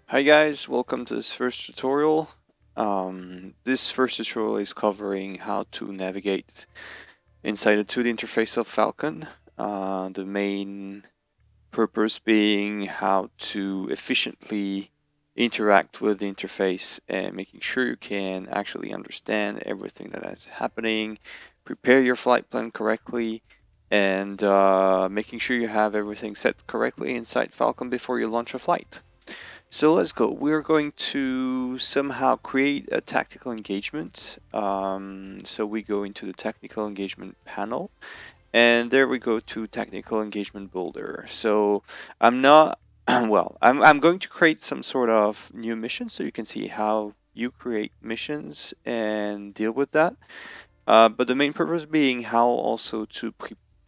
Hi guys, welcome to this first tutorial. This first tutorial is covering how to navigate inside the 2D interface of Falcon. The main purpose being how to efficiently interact with the interface and making sure you can actually understand everything that is happening, prepare your flight plan correctly, and making sure you have everything set correctly inside Falcon before you launch a flight. So let's go. We're going to somehow create a tactical engagement. So we go into the technical engagement panel, and there we go to technical engagement builder. So I'm not, well, I'm going to create some sort of new mission so you can see how you create missions and deal with that. But the main purpose being how also to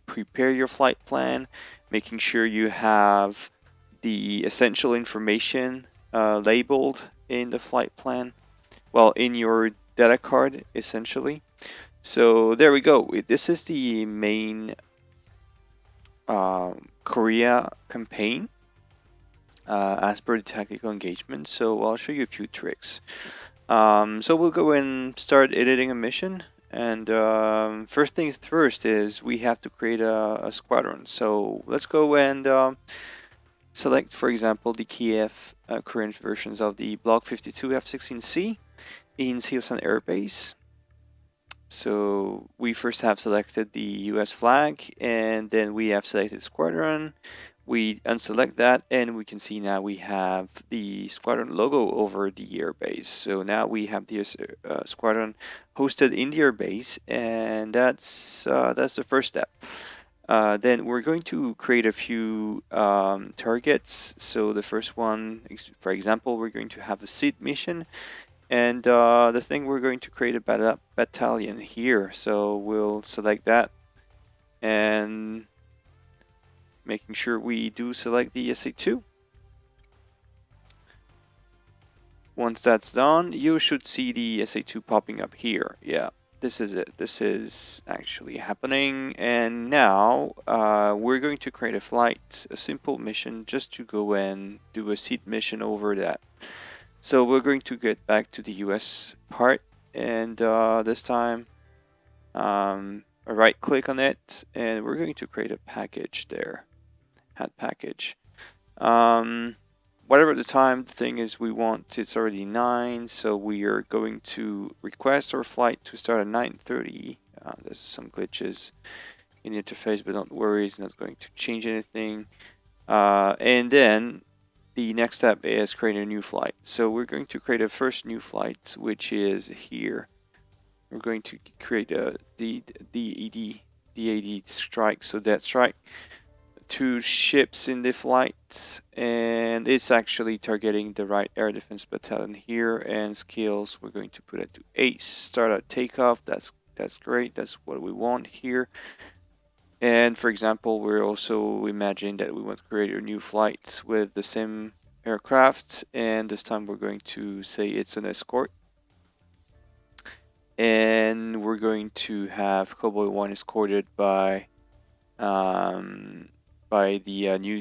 prepare your flight plan, making sure you have the essential information labeled in the flight plan, well, in your data card, essentially. So there we go. This is the main Korea campaign as per the technical engagement. So I'll show you a few tricks. So we'll go and start editing a mission. And first things first is we have to create a squadron. So let's go and select, for example, the Kiev current versions of the Block 52 F-16C in Seosan Air Base. So we first have selected the US flag, and then we have selected squadron. We unselect that, and we can see now we have the squadron logo over the airbase. So now we have the squadron hosted in the airbase, and that's the first step. Then we're going to create a few targets. So the first one, for example, we're going to have a seed mission, and the thing we're going to create a battalion here. So we'll select that, and making sure we do select the SA2. Once that's done, you should see the SA2 popping up here. Yeah, this is it. This is actually happening. And now we're going to create a flight, a simple mission, just to go and do a seed mission over that. So we're going to get back to the US part, and this time a right click on it, and we're going to create a package there, add package. Whatever the time, the thing is we want, it's already 9, so we are going to request our flight to start at 9:30. There's some glitches in the interface, but don't worry, it's not going to change anything. And then the next step is create a new flight. So we're going to create a first new flight, which is here. We're going to create a DAD strike, so that strike. 2 ships in the flight, and it's actually targeting the right air defense battalion here. And skills, we're going to put it to ace. Start at takeoff. That's great. That's what we want here. And for example, we're also imagining that we want to create a new flight with the same aircraft, and this time we're going to say it's an escort. And we're going to have Cowboy 1 escorted by the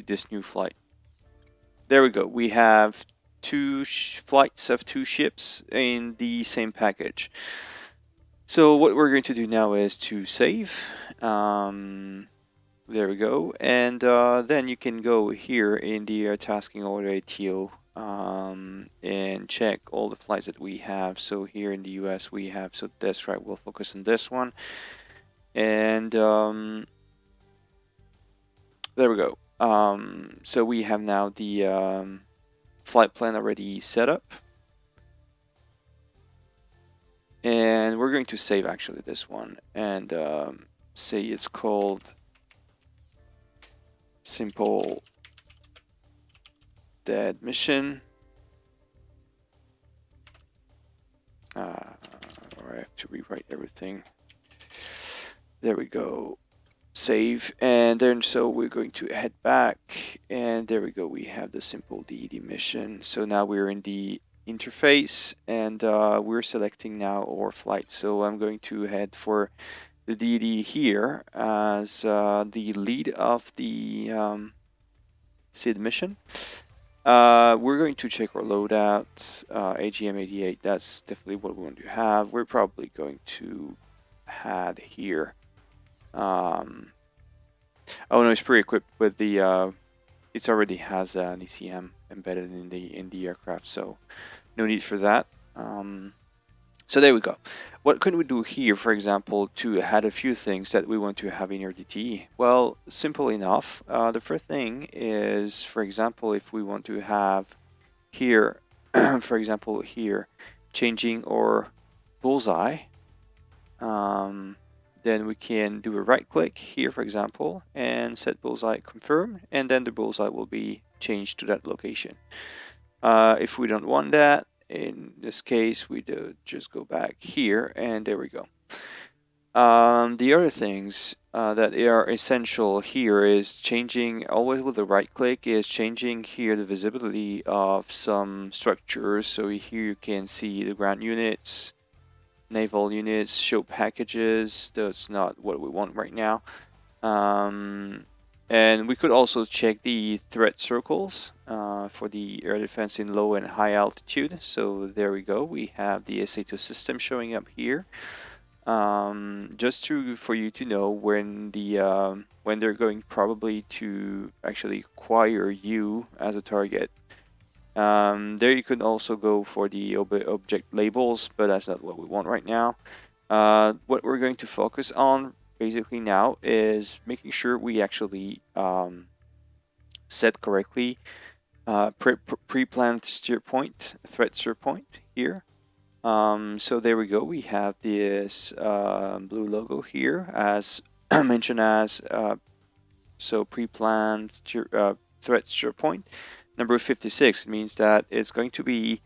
this new flight. There we go. We have 2 flights of 2 ships in the same package. So what we're going to do now is to save. There we go. And then you can go here in the tasking order ATO and check all the flights that we have. So here in the US we have, so that's right, we'll focus on this one. And there we go. So we have now the flight plan already set up. And we're going to save actually this one and say it's called simple dead mission. Or I have to rewrite everything. There we go. Save, and then so we're going to head back, and there we go. We have the simple DED mission. So now we're in the interface, and we're selecting now our flight. So I'm going to head for the DED here as the lead of the SID mission. We're going to check our loadout, AGM88, that's definitely what we want to have. We're probably going to add here. Oh no, it's pre-equipped with the, it already has an ECM embedded in the aircraft, so no need for that. So there we go. What can we do here, for example, to add a few things that we want to have in your DT? Well, simple enough. The first thing is, for example, if we want to have here, for example, here, changing our bullseye, then we can do a right click here, for example, and set bullseye confirm, and then the bullseye will be changed to that location. If we don't want that, in this case, we do just go back here, and there we go. The other things that are essential here is changing, always with the right click, is changing here the visibility of some structures. So here you can see the ground units, naval units, show packages. That's not what we want right now. And we could also check the threat circles for the air defense in low and high altitude. So there we go. We have the SA2 system showing up here. Just for you to know when they're going probably to actually acquire you as a target. There you can also go for the object labels, but that's not what we want right now. What we're going to focus on basically now is making sure we actually set correctly pre-planned steer point, threat steer point here. So there we go. We have this blue logo here as mentioned as so pre-planned threat steer point. Number 56 means that it's going to be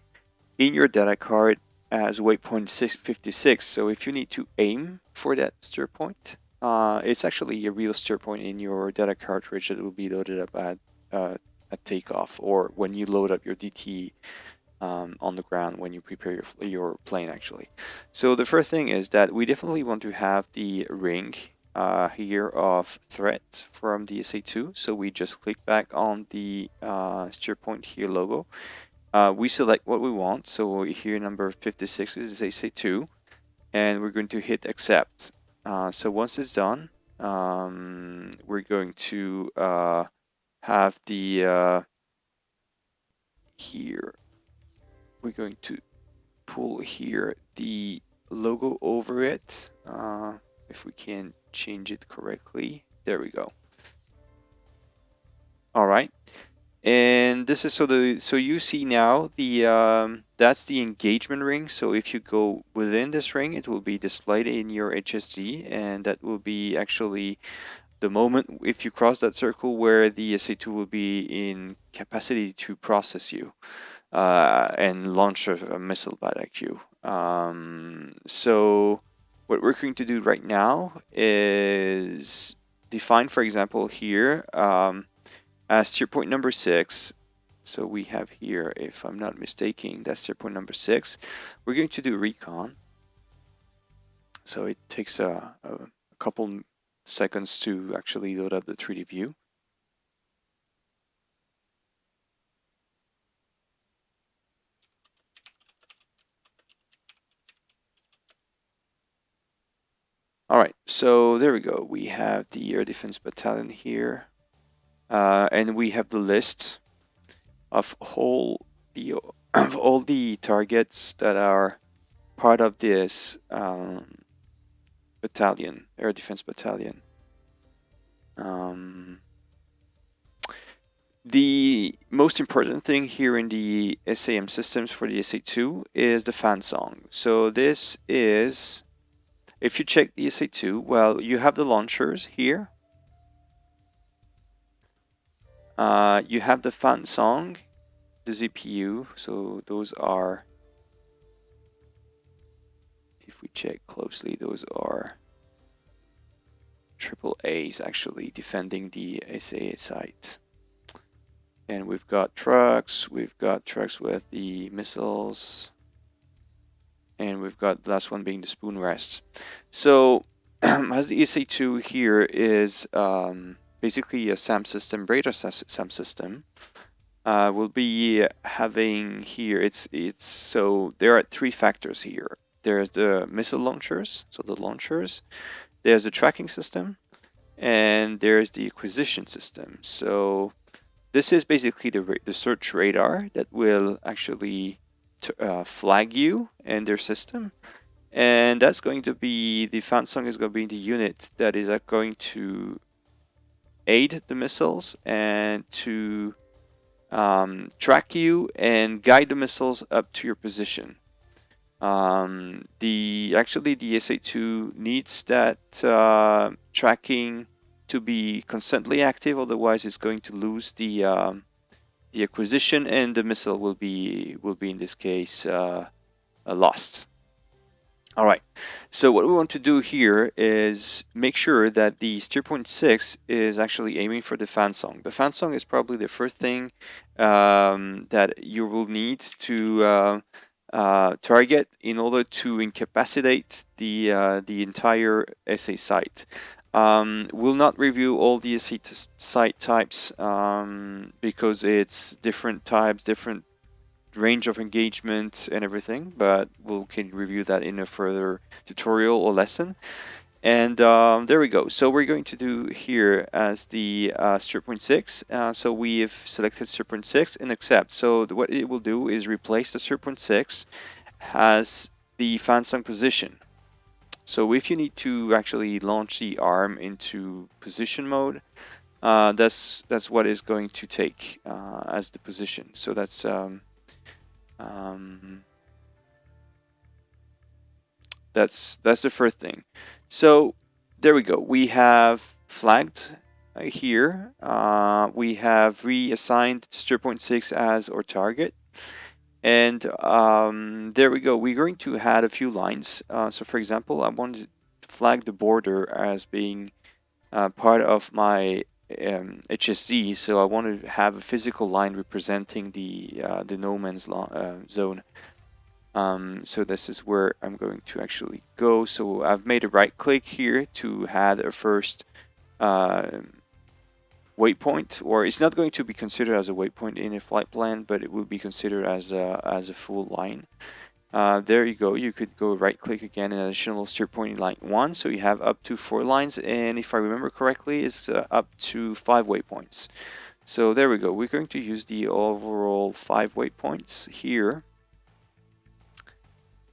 in your data card as waypoint 56. So if you need to aim for that steer point, it's actually a real steer point in your data cartridge that will be loaded up at takeoff, or when you load up your DT on the ground when you prepare your plane actually. So the first thing is that we definitely want to have the ring here of threat from the SA2. So we just click back on the steer point here logo. We select what we want. So here number 56 is SA2, and we're going to hit accept. So once it's done, we're going to have the here. We're going to pull here the logo over it. If we can change it correctly, there we go. All right, and this is so you see now the that's the engagement ring. So if you go within this ring, it will be displayed in your HSD, and that will be actually the moment if you cross that circle where the SA2 will be in capacity to process you and launch a missile back at you. So what we're going to do right now is define, for example, here as steer point number 6. So we have here, if I'm not mistaken, that's steer point number 6. We're going to do recon. So it takes a couple seconds to actually load up the 3D view. All right, so there we go. We have the Air Defense Battalion here, and we have the list of all the targets that are part of this battalion, Air Defense Battalion. The most important thing here in the SAM systems for the SA2 is the Fansong. So this is, if you check the SA2, well, you have the launchers here. You have the Fansong, the ZPU. So those are, if we check closely, those are triple A's actually defending the SA site. And we've got trucks with the missiles, and we've got the last one being the spoon rest. So as the SA2 here is basically a SAM system, radar SAM system. we'll be having here, it's so there are three factors here. There's the missile launchers, so the launchers, there's the tracking system, and there's the acquisition system. So this is basically the search radar that will actually flag you and their system. And that's going to be, the Fansong is going to be the unit that is going to aid the missiles and to track you and guide the missiles up to your position. The SA2 needs that tracking to be constantly active, otherwise it's going to lose the acquisition, and the missile will be in this case lost. All right, so what we want to do here is make sure that the steer point 6 is actually aiming for the Fansong. The Fansong is probably the first thing that you will need to target in order to incapacitate the entire SA site. We'll not review all the SA site types because it's different types, different range of engagement and everything, but we can review that in a further tutorial or lesson. And there we go. So we're going to do here as the steer point 6. So we have selected steer point 6 and accept. So what it will do is replace the steer point 6 as the Fansong position. So if you need to actually launch the arm into position mode, that's what is going to take as the position. So that's that's the first thing. So there we go. We have flagged here. We have reassigned steer point 6 as our target. And there we go. We're going to add a few lines. So for example, I want to flag the border as being part of my HSD. So I want to have a physical line representing the no man's zone. So this is where I'm going to actually go. So I've made a right click here to add a first waypoint, or it's not going to be considered as a waypoint in a flight plan, but it will be considered as a full line. There you go. You could go right click again, an additional steer point in line 1. So you have up to 4 lines, and if I remember correctly, it's up to 5 waypoints. So there we go. We're going to use the overall 5 waypoints here.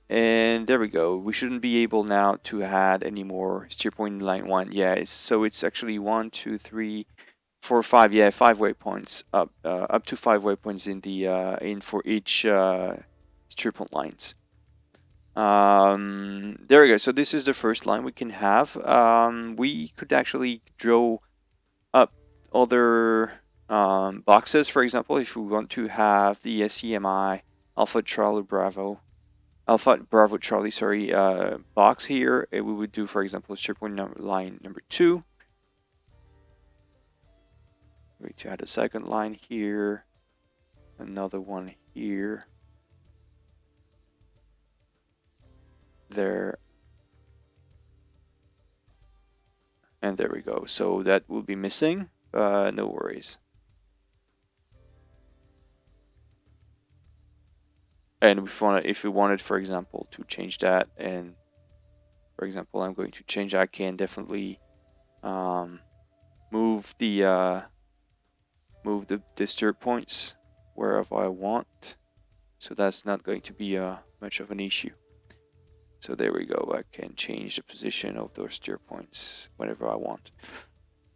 And there we go. We shouldn't be able now to add any more steer point in line 1. Yeah, so it's actually 1, 2, 3, 4, 5. Yeah, 5 waypoints up to 5 waypoints in the in for each steer point lines. There we go. So this is the first line we can have. We could actually draw up other boxes. For example, if we want to have the SEMI Alpha Bravo Charlie, sorry, box here, we would do, for example, steer point line number 2. We're going to add a second line here, another one here, there, and there we go. So that will be missing, no worries. And if we wanted, for example, to change that, and for example, I'm going to change, I can definitely move the steer points wherever I want. So that's not going to be much of an issue. So there we go. I can change the position of those steer points whenever I want.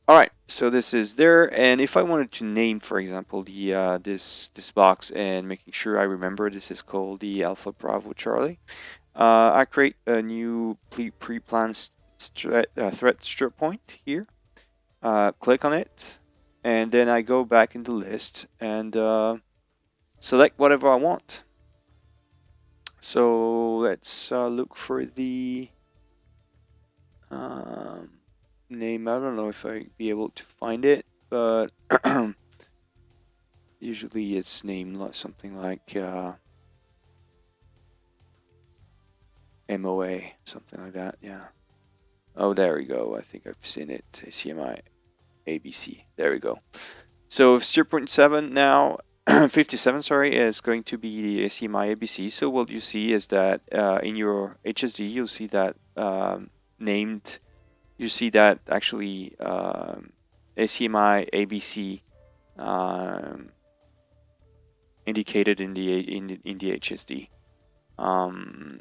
All right, so this is there, and if I wanted to name, for example, the this box, and making sure I remember, this is called the Alpha Bravo Charlie. I create a new pre-planned threat steer point here. Click on it, and then I go back in the list and select whatever I want. So let's look for the name. I don't know if I'd be able to find it, but usually it's named something like MOA, something like that. Yeah. Oh, there we go. I think I've seen it. CMI ABC. There we go. So steer point 7 now. 57, sorry, is going to be the ACMI ABC. So what you see is that in your HSD, you'll see that named, you see that actually ACMI ABC indicated in the HSD.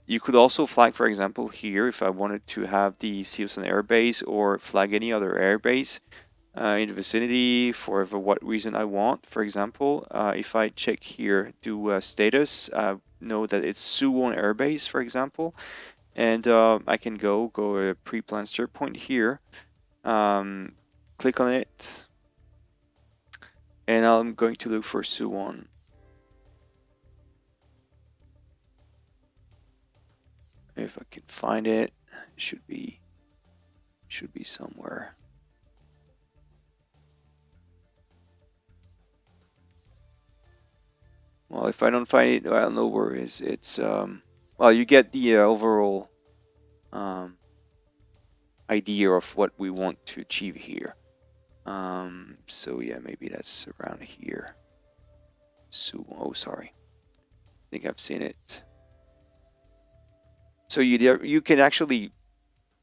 You could also flag, for example, here, if I wanted to have the Seosan Air Base or flag any other air base in the vicinity for what reason I want. For example, if I check here, do status, know that it's Suwon Air Base, for example, and I can go a pre-planned start point here, click on it, and I'm going to look for Suwon. If I can find it, it should be somewhere. Well, if I don't find it, well, no worries. It's well, you get the overall idea of what we want to achieve here. So yeah, maybe that's around here. So, oh, sorry. I think I've seen it. So you can actually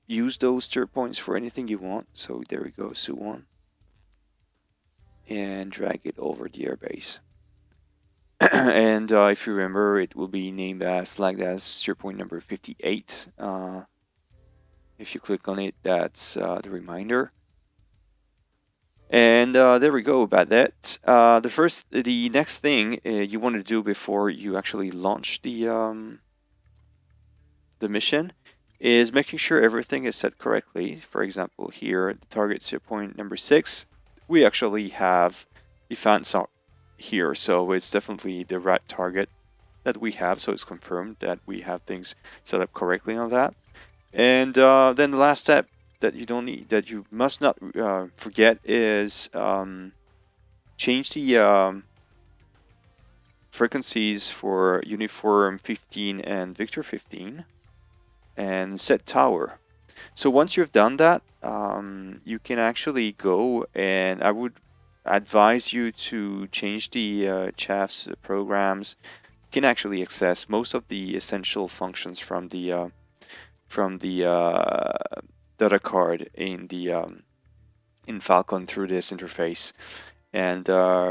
use those start points for anything you want. So there we go, Suwon, and drag it over the airbase. And if you remember, it will be named flagged as start point number 58. If you click on it, that's the reminder. And there we go about that. The next thing you want to do before you actually launch the mission is making sure everything is set correctly. For example, here, the target set point number 6, we actually have the Fansong here, so it's definitely the right target that we have, so it's confirmed that we have things set up correctly on that. And then the last step that you must not forget is change the frequencies for Uniform 15 and Victor 15 and set tower. So once you've done that, you can actually go, and I would advise you to change the chaffs programs. You can actually access most of the essential functions from the data card in Falcon through this interface, and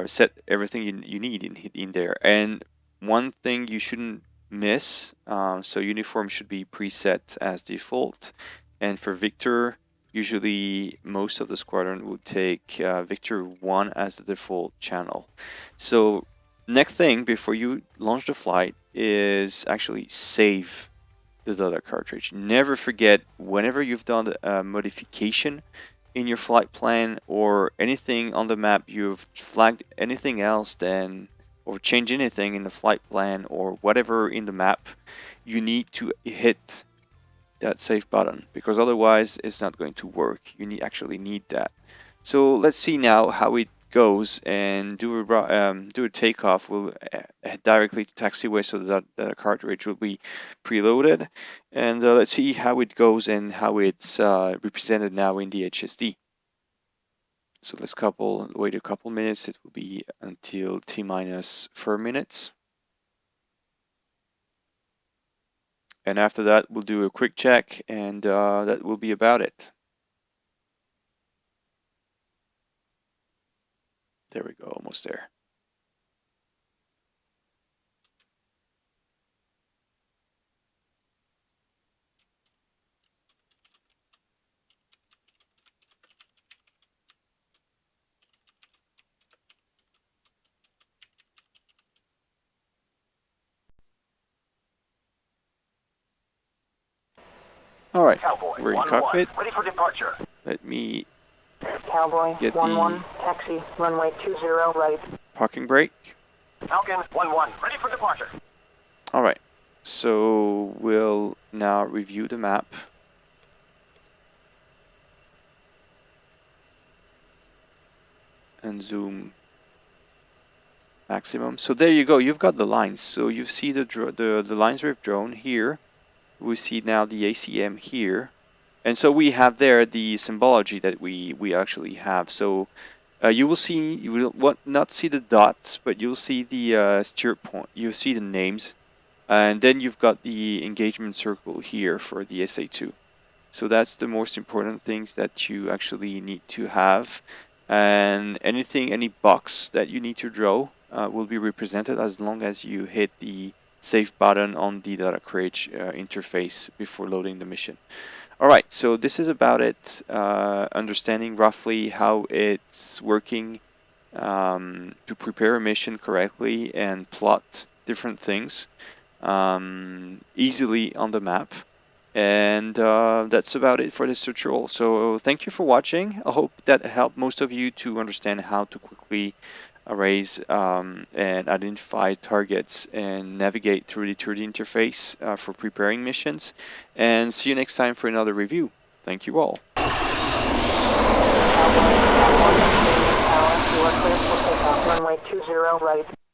set everything you need in there. And one thing you shouldn't miss, so uniform should be preset as default, and for Victor, usually most of the squadron would take Victor 1 as the default channel. So next thing before you launch the flight is actually save the data cartridge. Never forget, whenever you've done a modification in your flight plan or anything on the map, you've flagged anything else then, or changed anything in the flight plan or whatever in the map, you need to hit that save button, because otherwise it's not going to work. You actually need that. So let's see now how it goes, and do a takeoff. We'll head directly to taxiway so that the cartridge will be preloaded, and let's see how it goes and how it's represented now in the HSD. So let's wait a couple minutes. It will be until T-4 minutes. And after that, we'll do a quick check, and that will be about it. There we go, almost there. All right, Cowboy, we're in 1-1, cockpit. ready for departure. Let me Cowboy, get 1-1, taxi, runway 20 right. parking brake. Falcon 1-1, ready for departure. All right, so we'll now review the map. And zoom maximum. So there you go, you've got the lines. So you see the lines we've drawn here. We see now the ACM here. And so we have there the symbology that we actually have. So You will not see the dots, but you'll see the steer point. You'll see the names, and then you've got the engagement circle here for the SA2. So that's the most important things that you actually need to have. And any box that you need to draw will be represented as long as you hit the save button on the data create interface before loading the mission. All right, so this is about it, understanding roughly how it's working to prepare a mission correctly and plot different things easily on the map. And that's about it for this tutorial. So thank you for watching. I hope that helped most of you to understand how to quickly raise and identify targets and navigate through the 3D interface for preparing missions. And see you next time for another review. Thank you all. Cowboy, you are clear for takeoff. Runway 20 right.